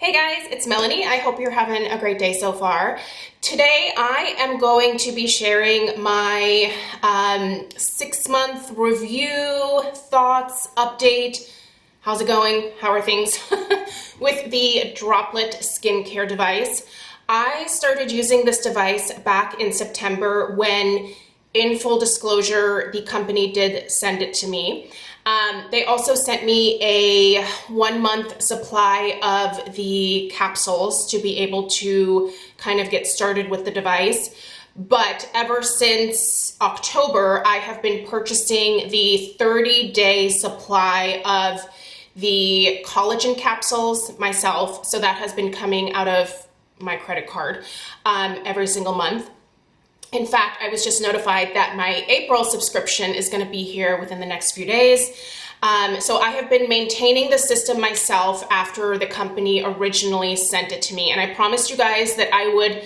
Hey guys, it's Melanie. I hope you're having a great day so far. Today I am going to be sharing my 6-month review, thoughts, update. How's it going? How are things? With the Droplette skincare device. I started using this device back in September when, in full disclosure, the company did send it to me. They also sent me a 1-month supply of the capsules to be able to kind of get started with the device. But ever since October, I have been purchasing the 30-day supply of the collagen capsules myself. So that has been coming out of my credit card every single month. In fact, I was just notified that my April subscription is going to be here within the next few days. So I have been maintaining the system myself after the company originally sent it to me. And I promised you guys that I would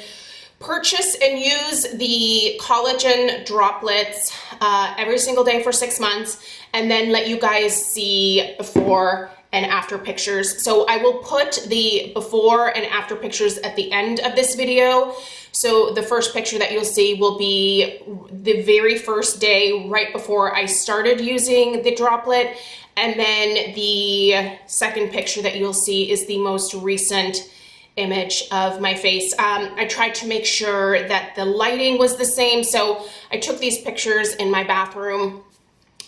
purchase and use the collagen droplets every single day for 6 months and then let you guys see before and after pictures. So I will put the before and after pictures at the end of this video. So the first picture that you'll see will be the very first day right before I started using the droplet. And then the second picture that you'll see is the most recent image of my face. I tried to make sure that the lighting was the same. So I took these pictures in my bathroom.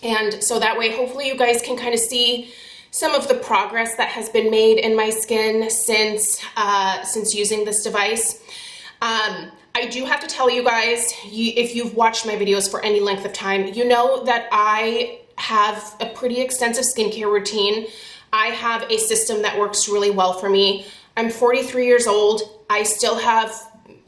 And so that way, hopefully you guys can kind of see some of the progress that has been made in my skin since using this device. I do have to tell you guys, if you've watched my videos for any length of time, you know that I have a pretty extensive skincare routine. I have a system that works really well for me. I'm 43 years old. I still have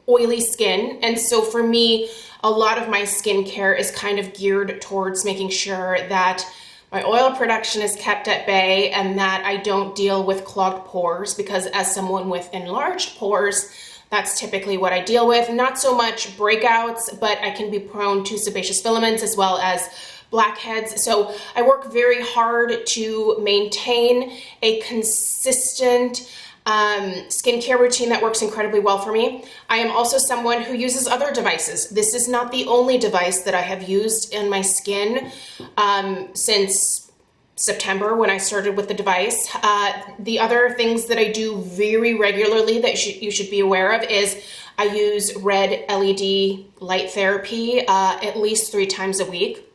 oily skin. And so for me, a lot of my skincare is kind of geared towards making sure that my oil production is kept at bay and that I don't deal with clogged pores, because as someone with enlarged pores, that's typically what I deal with. Not so much breakouts, but I can be prone to sebaceous filaments as well as blackheads. So I work very hard to maintain a consistent skincare routine that works incredibly well for me. I am also someone who uses other devices. This is not the only device that I have used in my skin since September when I started with the device. The other things that I do very regularly that you should be aware of is I use red LED light therapy at least 3 times a week.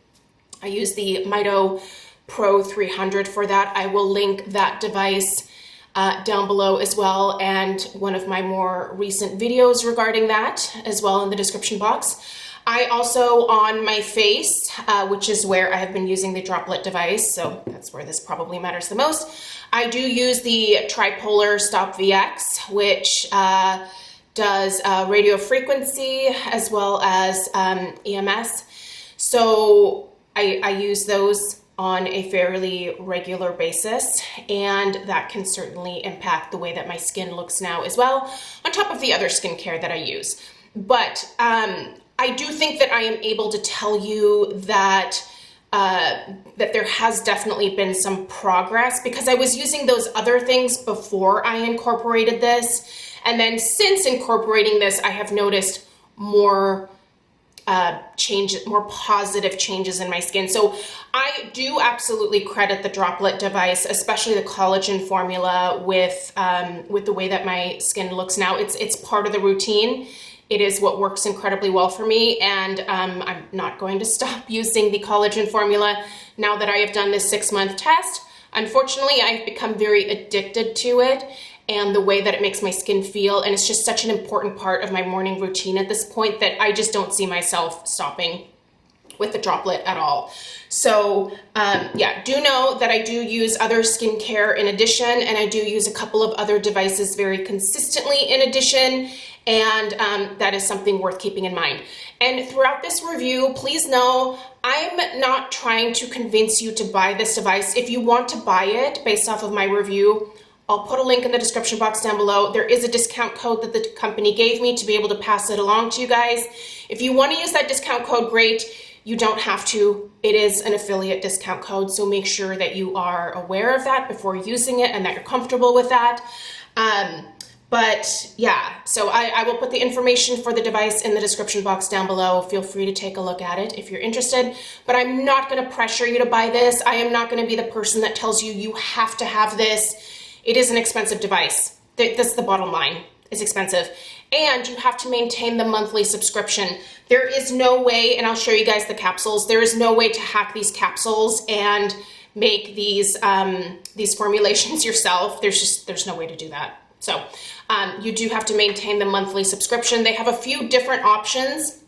I use the Mito Pro 300 for that. I will link that device down below as well, and one of my more recent videos regarding that as well in the description box. I also, on my face, which is where I have been using the droplet device, so that's where this probably matters the most, I do use the Tripolar Stop VX, which does radio frequency as well as EMS. So I use those on a fairly regular basis, and that can certainly impact the way that my skin looks now as well, on top of the other skincare that I use. But I do think that I am able to tell you that that there has definitely been some progress, because I was using those other things before I incorporated this, and then since incorporating this, I have noticed more more positive changes in my skin. So I do absolutely credit the droplet device, especially the collagen formula, with the way that my skin looks now. It's part of the routine. It is what works incredibly well for me, and I'm not going to stop using the collagen formula now that I have done this 6-month test. Unfortunately, I've become very addicted to it and the way that it makes my skin feel, and it's just such an important part of my morning routine at this point that I just don't see myself stopping with the droplet at all. So yeah, do know that I do use other skincare in addition, and I do use a couple of other devices very consistently in addition, and that is something worth keeping in mind. And throughout this review, please know I'm not trying to convince you to buy this device. If you want to buy it based off of my review, I'll put a link in the description box down below. There is a discount code that the company gave me to be able to pass it along to you guys. If you want to use that discount code, great. You don't have to. It is an affiliate discount code, so make sure that you are aware of that before using it and that you're comfortable with that. But yeah, so I will put the information for the device in the description box down below. Feel free to take a look at it if you're interested, but I'm not going to pressure you to buy this. I am not going to be the person that tells you you have to have this. It is an expensive device. That's the bottom line. It's expensive. And you have to maintain the monthly subscription. There is no way, and I'll show you guys the capsules, there is no way to hack these capsules and make these formulations yourself. There's no way to do that. So you do have to maintain the monthly subscription. They have a few different options.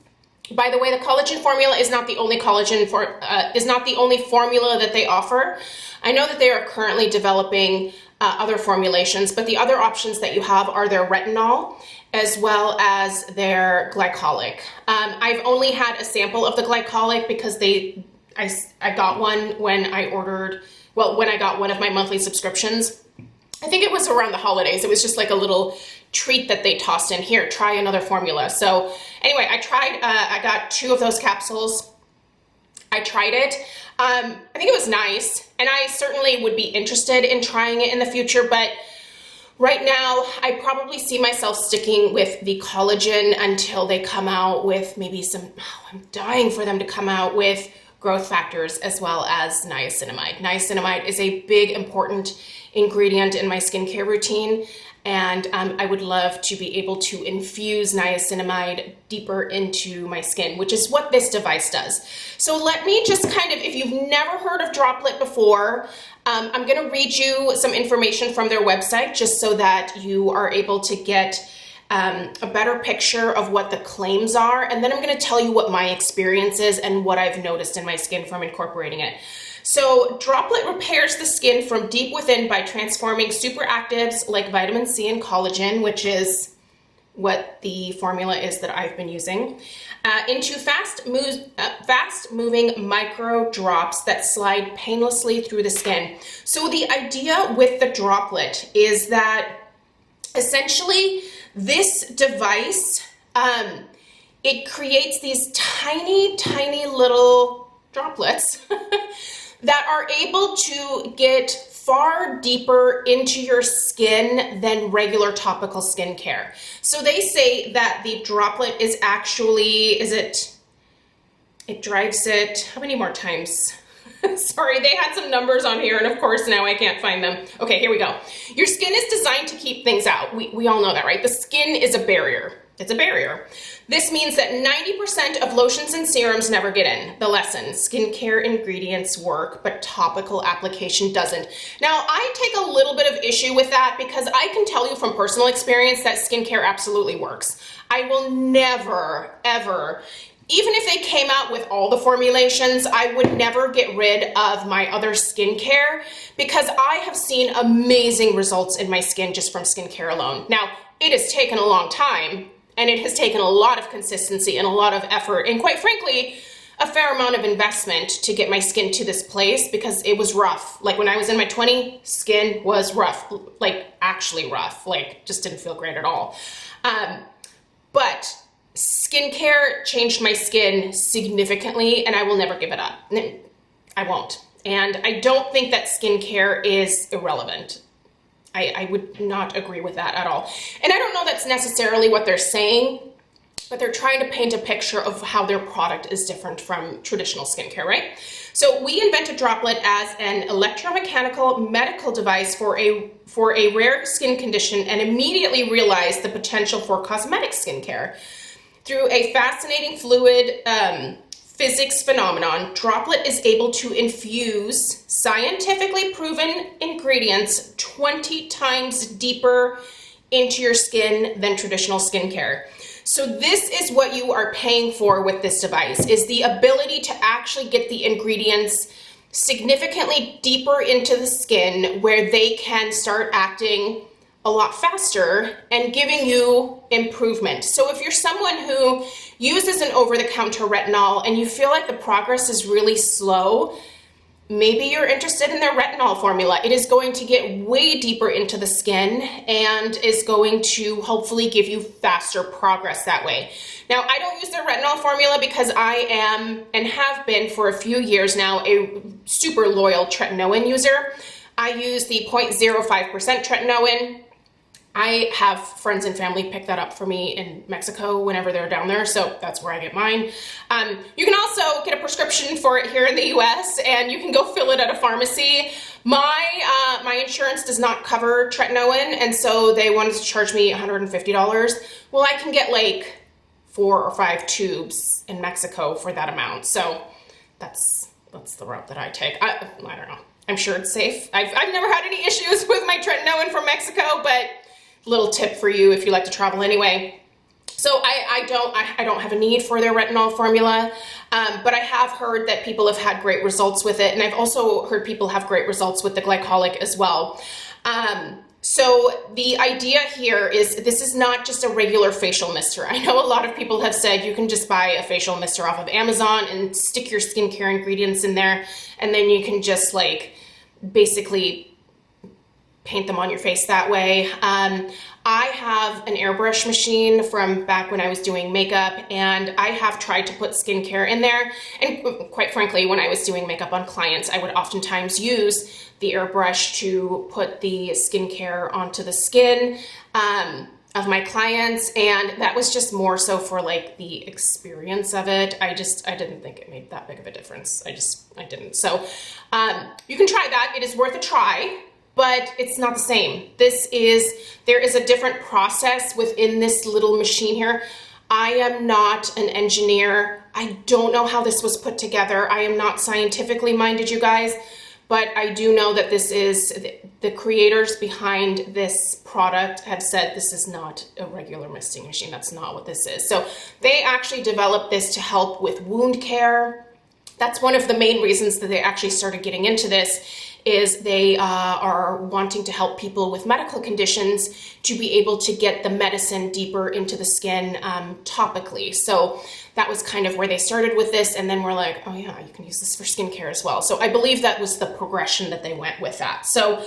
By the way, the collagen formula is not the only is not the only formula that they offer. I know that they are currently developing other formulations, but the other options that you have are their retinol as well as their glycolic. I've only had a sample of the glycolic because I got one when I got one of my monthly subscriptions. I think it was around the holidays. It was just like a little treat that they tossed in here. Try another formula. So anyway, I got 2 of those capsules. I tried it. I think it was nice, and I certainly would be interested in trying it in the future, but right now I probably see myself sticking with the collagen until they come out with maybe I'm dying for them to come out with growth factors as well as niacinamide. Niacinamide is a big, important ingredient in my skincare routine, and I would love to be able to infuse niacinamide deeper into my skin, which is what this device does. So let me just if you've never heard of Droplette before, I'm going to read you some information from their website just so that you are able to get a better picture of what the claims are, and then I'm going to tell you what my experience is and what I've noticed in my skin from incorporating it. So Droplette repairs the skin from deep within by transforming superactives like vitamin C and collagen, which is what the formula is that I've been using, into fast-moving micro drops that slide painlessly through the skin. So the idea with the Droplette is that essentially this device, it creates these tiny, tiny little droplets that are able to get far deeper into your skin than regular topical skincare. So they say that the Droplette is actually, it drives it, how many more times? Sorry, they had some numbers on here, and of course now I can't find them. Okay, here we go. Your skin is designed to keep things out. We all know that, right? The skin is a barrier. It's a barrier. This means that 90% of lotions and serums never get in. The lesson: skincare ingredients work, but topical application doesn't. Now, I take a little bit of issue with that because I can tell you from personal experience that skincare absolutely works. I will never, ever, even if they came out with all the formulations, I would never get rid of my other skincare because I have seen amazing results in my skin just from skincare alone. Now, it has taken a long time, and it has taken a lot of consistency and a lot of effort, and quite frankly, a fair amount of investment to get my skin to this place because it was rough. Like when I was in my 20s, skin was rough, like actually rough, like just didn't feel great at all. But skincare changed my skin significantly, and I will never give it up. I won't. And I don't think that skincare is irrelevant. I would not agree with that at all. And I don't know that's necessarily what they're saying, but they're trying to paint a picture of how their product is different from traditional skincare, right? So we invented Droplette as an electromechanical medical device for a rare skin condition and immediately realized the potential for cosmetic skincare. Through a fascinating fluid physics phenomenon, Droplette is able to infuse scientifically proven ingredients 20 times deeper into your skin than traditional skincare. So this is what you are paying for with this device, is the ability to actually get the ingredients significantly deeper into the skin where they can start acting a lot faster and giving you improvement. So if you're someone who uses an over-the-counter retinol and you feel like the progress is really slow, maybe you're interested in their retinol formula. It is going to get way deeper into the skin and is going to hopefully give you faster progress that way. Now, I don't use their retinol formula because I am, and have been for a few years now, a super loyal tretinoin user. I use the 0.05% tretinoin. I have friends and family pick that up for me in Mexico whenever they're down there, so that's where I get mine. You can also get a prescription for it here in the US, and you can go fill it at a pharmacy. My insurance does not cover tretinoin, and so they wanted to charge me $150. Well, I can get like 4 or 5 tubes in Mexico for that amount, so that's the route that I take. I don't know. I'm sure it's safe. I've never had any issues with my tretinoin from Mexico, but little tip for you if you like to travel anyway. So I don't have a need for their retinol formula, but I have heard that people have had great results with it, and I've also heard people have great results with the glycolic as well. So the idea here is this is not just a regular facial mister. I know a lot of people have said you can just buy a facial mister off of Amazon and stick your skincare ingredients in there, and then you can just like basically paint them on your face that way. I have an airbrush machine from back when I was doing makeup, and I have tried to put skincare in there. And quite frankly, when I was doing makeup on clients, I would oftentimes use the airbrush to put the skincare onto the skin of my clients, and that was just more so for like the experience of it. I didn't think it made that big of a difference. I didn't. So you can try that. It is worth a try, but it's not the same. There is a different process within this little machine here. I am not an engineer. I don't know how this was put together. I am not scientifically minded, you guys, but I do know that this is, the creators behind this product have said this is not a regular misting machine. That's not what this is. So they actually developed this to help with wound care. That's one of the main reasons that they actually started getting into this, is they are wanting to help people with medical conditions to be able to get the medicine deeper into the skin topically. So that was kind of where they started with this, and then we're like, oh yeah, you can use this for skincare as well. So I believe that was the progression that they went with that. So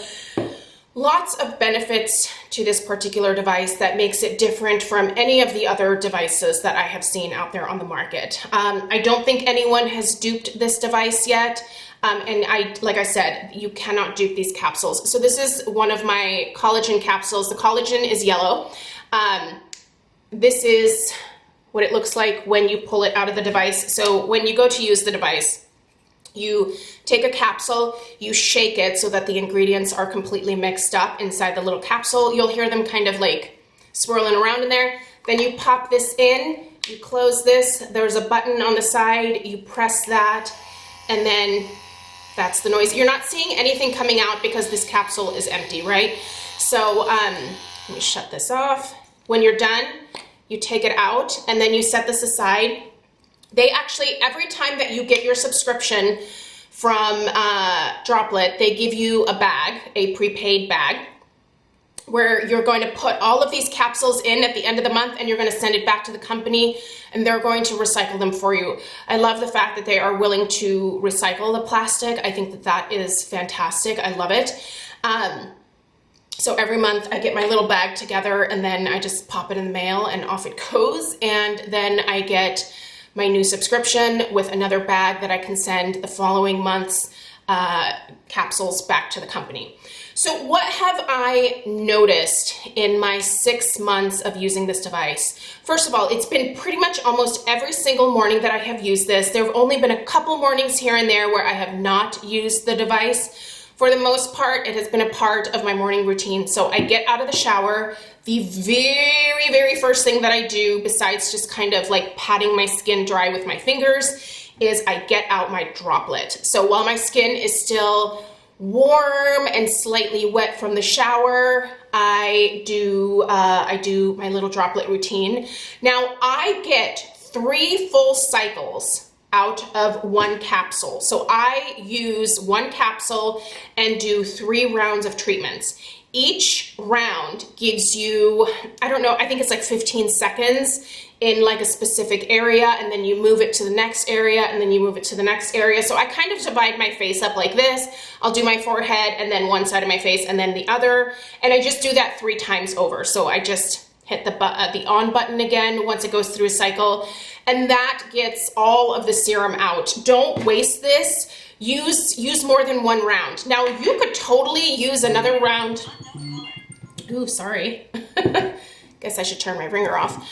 lots of benefits to this particular device that makes it different from any of the other devices that I have seen out there on the market. I don't think anyone has duped this device yet. And like I said, you cannot dupe these capsules. So this is one of my collagen capsules. The collagen is yellow. This is what it looks like when you pull it out of the device. So when you go to use the device, you take a capsule, you shake it so that the ingredients are completely mixed up inside the little capsule. You'll hear them kind of like swirling around in there. Then you pop this in, you close this, there's a button on the side, you press that, and then that's the noise. You're not seeing anything coming out because this capsule is empty, right? So let me shut this off. When you're done, you take it out and then you set this aside. They actually, every time that you get your subscription from Droplette, they give you a bag, a prepaid bag, where you're going to put all of these capsules in at the end of the month, and you're going to send it back to the company, and they're going to recycle them for you. I love the fact that they are willing to recycle the plastic. I think that that is fantastic. I love it. So every month I get my little bag together, and then I just pop it in the mail, and off it goes. And then I get my new subscription with another bag that I can send the following month's capsules back to the company. So what have I noticed in my 6 months of using this device? First of all, it's been pretty much almost every single morning that I have used this. There have only been a couple mornings here and there where I have not used the device. For the most part, it has been a part of my morning routine. So I get out of the shower. The very, very first thing that I do, besides just kind of like patting my skin dry with my fingers, is I get out my Droplette. So while my skin is still warm and slightly wet from the shower, I do my little Droplette routine. Now I get 3 full cycles out of 1 capsule. So I use 1 capsule and do 3 rounds of treatments. Each round gives you, I don't know, I think it's like 15 seconds in like a specific area, and then you move it to the next area, and then you move it to the next area. So I kind of divide my face up like this. I'll do my forehead and then one side of my face and then the other. And I just do that 3 times over. So I just hit the on button again once it goes through a cycle, and that gets all of the serum out. Don't waste this. Use more than 1 round. Now you could totally use another round. Ooh, sorry. Guess I should turn my ringer off.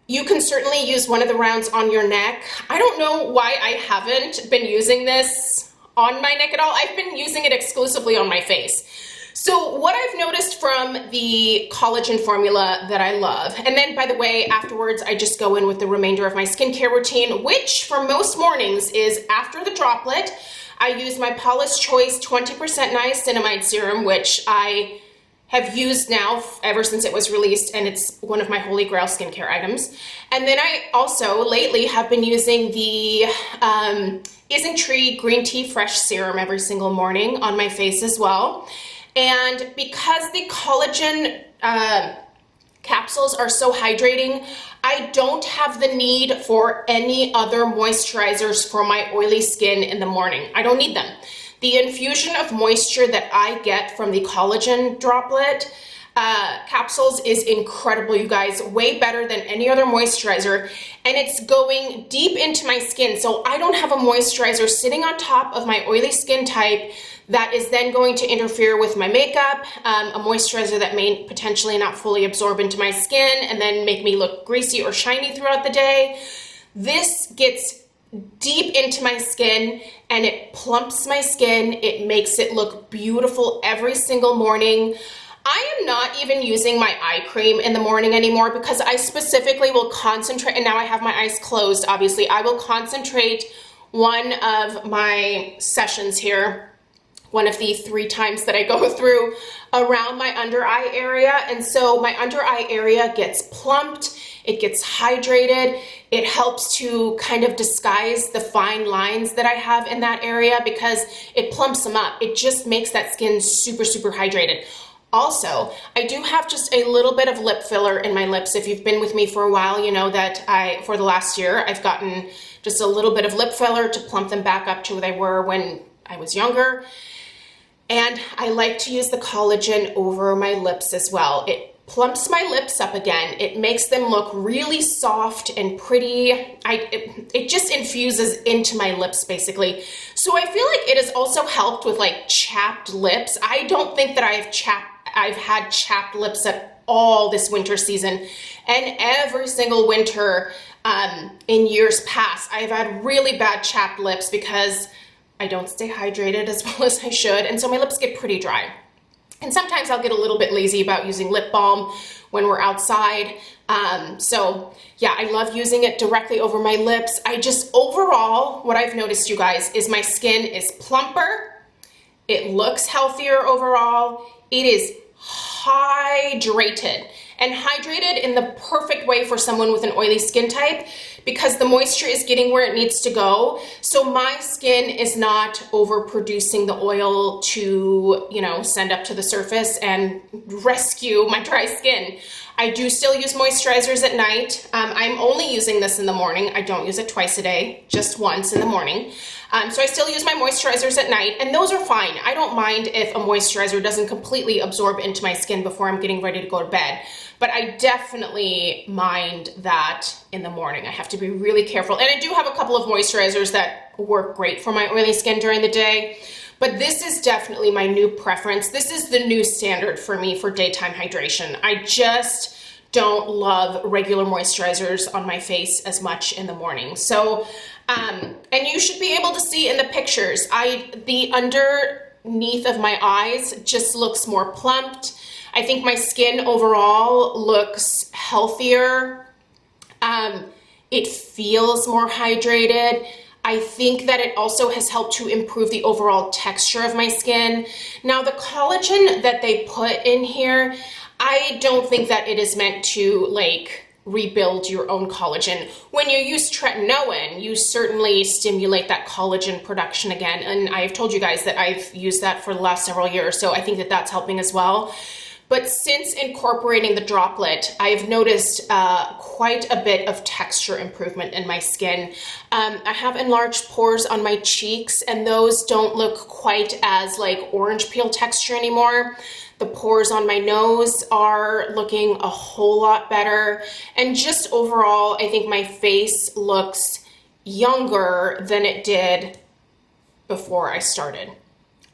You can certainly use one of the rounds on your neck. I don't know why I haven't been using this on my neck at all. I've been using it exclusively on my face. So what I've noticed from the collagen formula that I love, and then by the way, afterwards I just go in with the remainder of my skincare routine, which for most mornings is after the droplet, I use my Paula's Choice 20% niacinamide serum, which I have used now ever since it was released, and it's one of my holy grail skincare items. And then I also lately have been using the Isn't Green Tea Fresh Serum every single morning on my face as well. And because the collagen capsules are so hydrating, I don't have the need for any other moisturizers for my oily skin in the morning. I don't need them. The infusion of moisture that I get from the collagen droplet capsules is incredible, you guys. Way better than any other moisturizer, and it's going deep into my skin. So I don't have a moisturizer sitting on top of my oily skin type that is then going to interfere with my makeup, a moisturizer that may potentially not fully absorb into my skin and then make me look greasy or shiny throughout the day. This gets deep into my skin and it plumps my skin. It makes it look beautiful every single morning. I am not even using my eye cream in the morning anymore because I specifically will concentrate, and now I have my eyes closed, obviously. I will concentrate one of my sessions here, one of the 3 times that I go through, around my under eye area. And so my under eye area gets plumped, it gets hydrated, it helps to kind of disguise the fine lines that I have in that area because it plumps them up. It just makes that skin super, super hydrated. Also, I do have just a little bit of lip filler in my lips. If you've been with me for a while, you know that for the last year, I've gotten just a little bit of lip filler to plump them back up to where they were when I was younger. And I like to use the collagen over my lips as well. It plumps my lips up again. It makes them look really soft and pretty. It just infuses into my lips basically. So I feel like it has also helped with like chapped lips. I don't think that I've had chapped lips at all this winter season, and every single winter in years past, I've had really bad chapped lips because I don't stay hydrated as well as I should, and so my lips get pretty dry. And sometimes I'll get a little bit lazy about using lip balm when we're outside. So yeah, I love using it directly over my lips. Overall, what I've noticed, you guys, is my skin is plumper. It looks healthier overall. It is hydrated, and hydrated in the perfect way for someone with an oily skin type because the moisture is getting where it needs to go. So my skin is not overproducing the oil to, send up to the surface and rescue my dry skin. I do still use moisturizers at night. I'm only using this in the morning. I don't use it twice a day, just once in the morning. So I still use my moisturizers at night, and those are fine. I don't mind if a moisturizer doesn't completely absorb into my skin before I'm getting ready to go to bed. But I definitely mind that in the morning. I have to be really careful. And I do have a couple of moisturizers that work great for my oily skin during the day. But this is definitely my new preference. This is the new standard for me for daytime hydration. I just don't love regular moisturizers on my face as much in the morning. So, and you should be able to see in the pictures, the underneath of my eyes just looks more plumped. I think my skin overall looks healthier. It feels more hydrated. I think that it also has helped to improve the overall texture of my skin. Now, the collagen that they put in here, I don't think that it is meant to rebuild your own collagen. When you use tretinoin, you certainly stimulate that collagen production again. And I've told you guys that I've used that for the last several years, so I think that that's helping as well. But since incorporating the droplet, I've noticed quite a bit of texture improvement in my skin. I have enlarged pores on my cheeks, and those don't look quite as orange peel texture anymore. The pores on my nose are looking a whole lot better. And just overall, I think my face looks younger than it did before I started.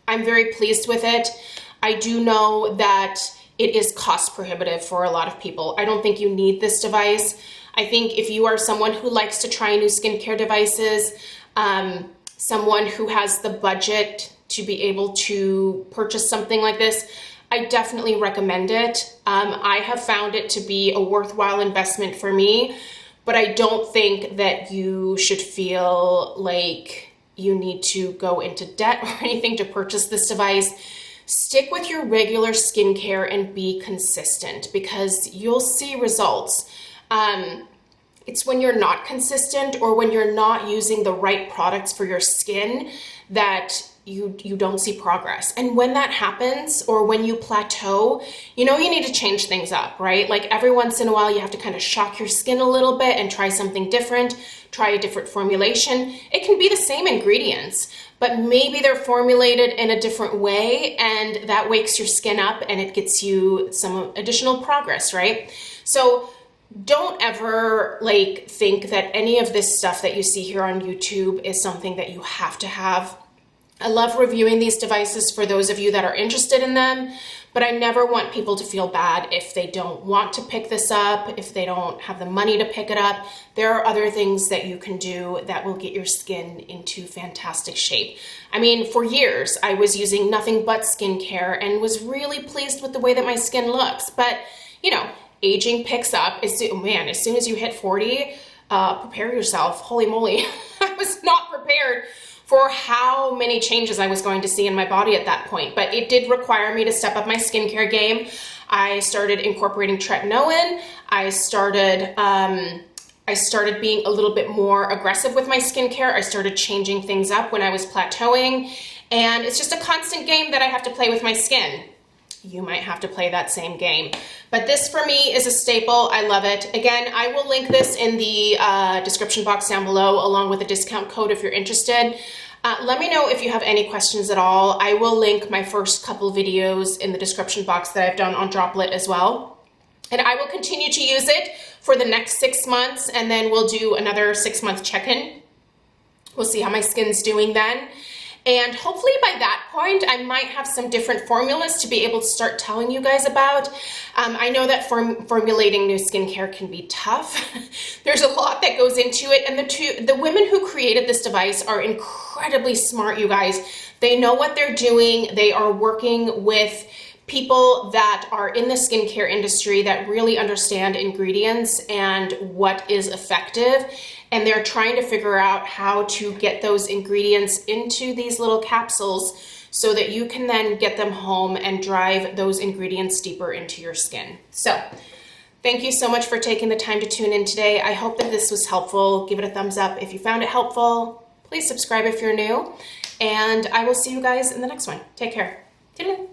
I'm very pleased with it. I do know that it is cost prohibitive for a lot of people. I don't think you need this device. I think if you are someone who likes to try new skincare devices, someone who has the budget to be able to purchase something like this, I definitely recommend it. I have found it to be a worthwhile investment for me, but I don't think that you should feel like you need to go into debt or anything to purchase this device. Stick with your regular skincare and be consistent because you'll see results. It's when you're not consistent or when you're not using the right products for your skin that you don't see progress. And when that happens, or when you plateau, you know you need to change things up, right? Like every once in a while, you have to kind of shock your skin a little bit and try something different, try a different formulation. It can be the same ingredients, but maybe they're formulated in a different way, and that wakes your skin up and it gets you some additional progress, right? So don't ever think that any of this stuff that you see here on YouTube is something that you have to have. I love reviewing these devices for those of you that are interested in them, but I never want people to feel bad if they don't want to pick this up, if they don't have the money to pick it up. There are other things that you can do that will get your skin into fantastic shape. I mean, for years, I was using nothing but skincare and was really pleased with the way that my skin looks. But, you know, aging picks up. As soon as you hit 40, prepare yourself. Holy moly, I was not prepared for how many changes I was going to see in my body at that point. But it did require me to step up my skincare game. I started incorporating tretinoin. I started being a little bit more aggressive with my skincare. I started changing things up when I was plateauing. And it's just a constant game that I have to play with my skin. You might have to play that same game. But this for me is a staple. I love it. Again, I will link this in the description box down below along with a discount code if you're interested. Let me know if you have any questions at all. I will link my first couple videos in the description box that I've done on Droplette as well. And I will continue to use it for the next 6 months, and then we'll do another 6-month check-in. We'll see how my skin's doing then. And hopefully by that point, I might have some different formulas to be able to start telling you guys about. I know that formulating new skincare can be tough. There's a lot that goes into it. And the women who created this device are incredibly smart, you guys. They know what they're doing. They are working with people that are in the skincare industry that really understand ingredients and what is effective. And they're trying to figure out how to get those ingredients into these little capsules so that you can then get them home and drive those ingredients deeper into your skin. So thank you so much for taking the time to tune in today. I hope that this was helpful. Give it a thumbs up if you found it helpful. Please subscribe if you're new. And I will see you guys in the next one. Take care. Toodaloo.